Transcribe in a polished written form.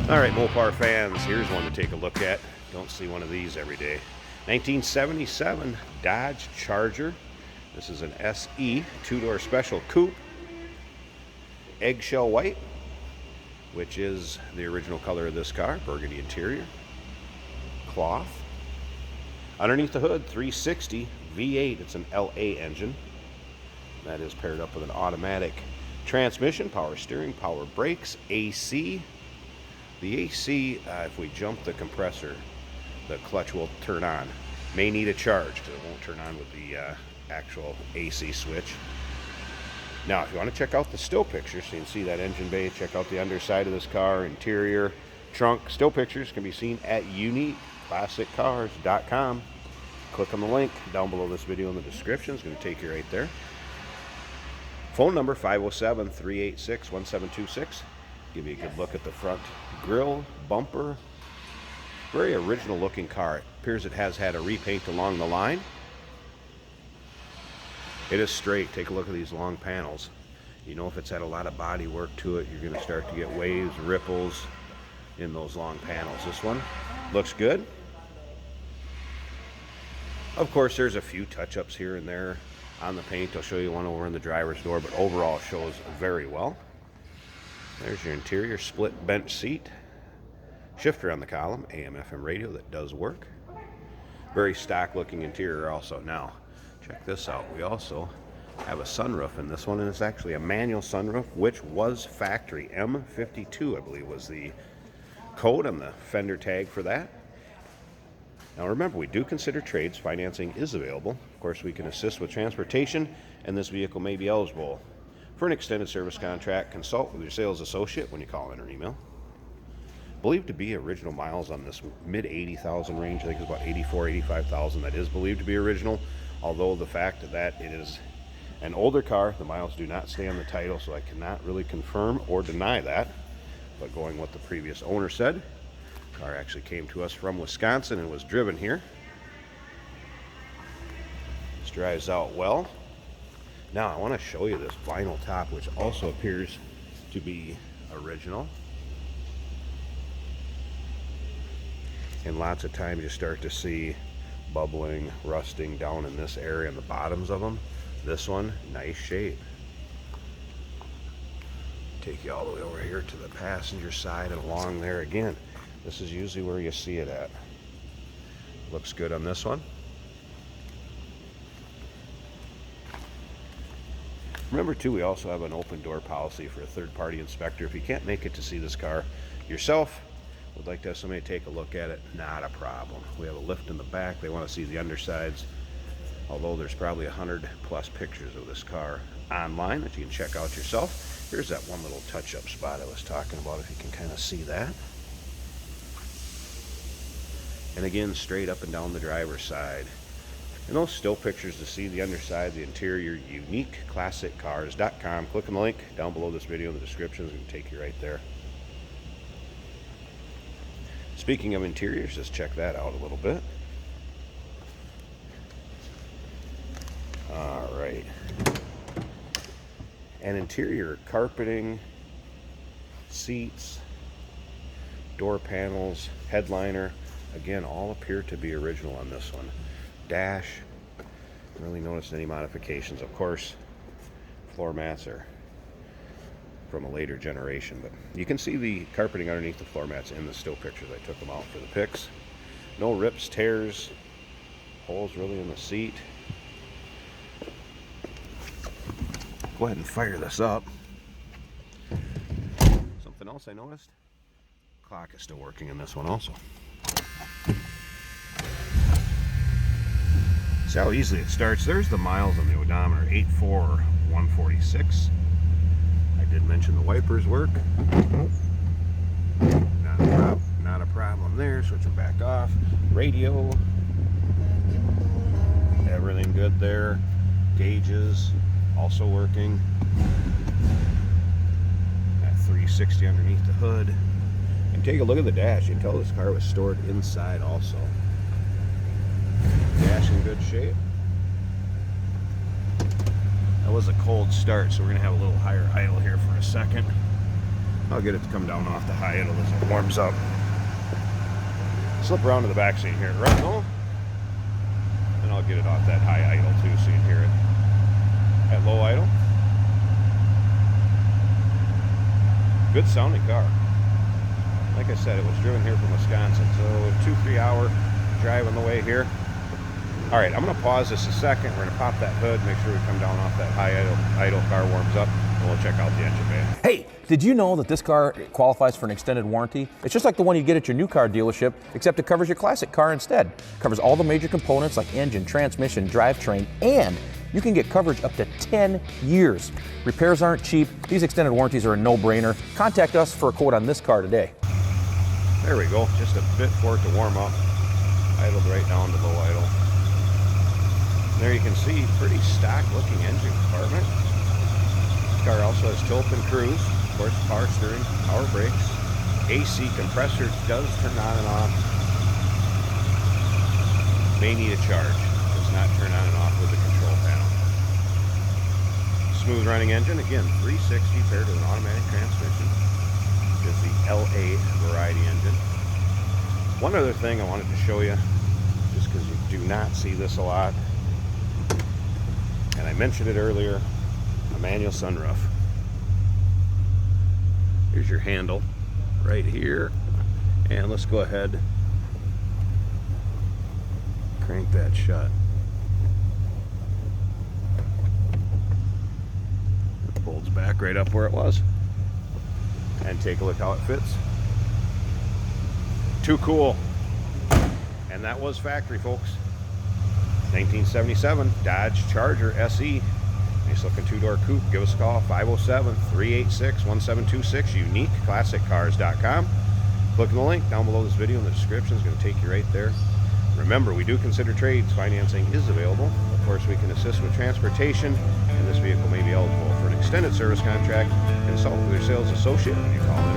All right, Mopar fans, here's one to take a look at. Don't see one of these every day. 1977 Dodge Charger. This is an SE, two-door special coupe. Eggshell white, which is the original color of this car. Burgundy interior. Cloth. Underneath the hood, 360 V8. It's an LA engine. That is paired up with an automatic transmission, power steering, power brakes, AC. The AC, if we jump the compressor, the clutch will turn on. May need a charge because it won't turn on with the actual AC switch. Now, if you want to check out the still pictures, so you can see that engine bay, check out the underside of this car, interior, trunk. Still pictures can be seen at uniqueclassiccars.com. Click on the link down below this video in the description. It's going to take you right there. Phone number 507-386-1726. Give you a good look at the front grille, bumper. Very original looking car. It appears it has had a repaint along the line. It is straight. Take a look at these long panels. You know, if it's had a lot of body work to it, you're going to start to get waves, ripples in those long panels. This one looks good. Of course, there's a few touch-ups here and there on the paint. I'll show you one over in the driver's door, but overall shows very well. There's your interior, split bench seat, shifter on the column, AM/FM radio that does work. Very stock looking interior also. Now, check this out. We also have a sunroof in this one, and it's actually a manual sunroof, which was factory. M52, I believe, was the code on the fender tag for that. Now remember, we do consider trades. Financing is available. Of course, we can assist with transportation, and this vehicle may be eligible for an extended service contract. Consult with your sales associate when you call in or email. Believed to be original miles on this mid 80,000 range. I think it's about 84, 85,000. That is believed to be original, although the fact that it is an older car, the miles do not stay on the title, so I cannot really confirm or deny that. But going what the previous owner said, car actually came to us from Wisconsin and was driven here. This drives out well. Now I want to show you this vinyl top, which also appears to be original. And lots of times you start to see bubbling, rusting down in this area in the bottoms of them. This one, nice shape. Take you all the way over here to the passenger side and along there again. This is usually where you see it at. Looks good on this one. Remember too, we also have an open door policy for a third-party inspector. If you can't make it to see this car yourself, would like to have somebody take a look at it, not a problem. We have a lift in the back. They want to see the undersides, although there's probably 100 plus pictures of this car online that you can check out yourself. Here's that one little touch-up spot I was talking about, if you can kind of see that. And again, straight up and down the driver's side. And those still pictures to see the underside, the interior, uniqueclassiccars.com. Click on the link down below this video in the description. It's going to take you right there. Speaking of interiors, just check that out a little bit. All right. And interior carpeting, seats, door panels, headliner. Again, all appear to be original on this one. Dash, don't really notice any modifications. Of course, floor mats are from a later generation, but you can see the carpeting underneath the floor mats in the still pictures. I took them out for the pics. No rips, tears, holes really in the seat. Go ahead and fire this up. Something else I noticed, clock is still working in this one also. See how easily it starts. There's the miles on the odometer, 84,146. I did mention the wipers work. Not a problem there. Switch them back off. Radio, everything good there. Gauges also working. That 360 underneath the hood. And take a look at the dash. You can tell this car was stored inside also. Dash in good shape. That was a cold start, so we're going to have a little higher idle here for a second. I'll get it to come down off the high idle as it warms up. Slip around to the back so you can hear it right now. And I'll get it off that high idle too so you can hear it at low idle. Good sounding car. Like I said, it was driven here from Wisconsin, so 2-3 hour drive on the way here. All right, I'm going to pause this a second. We're going to pop that hood, make sure we come down off that high idle car warms up, and we'll check out the engine bay. Hey, did you know that this car qualifies for an extended warranty? It's just like the one you get at your new car dealership, except it covers your classic car instead. It covers all the major components like engine, transmission, drivetrain, and you can get coverage up to 10 years. Repairs aren't cheap. These extended warranties are a no-brainer. Contact us for a quote on this car today. There we go, just a bit for it to warm up. Idled right down to low idle. There you can see, pretty stock looking engine compartment. This car also has tilt and cruise, of course power steering, power brakes. AC compressor does turn on and off. May need a charge. Does not turn on and off with the control panel. Smooth running engine, again 360 paired with an automatic transmission. Is the LA variety engine. One other thing I wanted to show you, just because you do not see this a lot, and I mentioned it earlier, a manual sunroof. Here's your handle right here, and let's go ahead, crank that shut. It folds back right up where it was, and take a look how it fits. Too cool. And that was factory, folks. 1977 Dodge Charger SE. Nice looking 2-door coupe. Give us a call, 507-386-1726, uniqueclassiccars.com. Click on the link down below this video in the description. It's going to take you right there. Remember, we do consider trades. Financing is available. Of course, we can assist with transportation, and this vehicle may be eligible for an extended service contract. Consult with your sales associate when you call in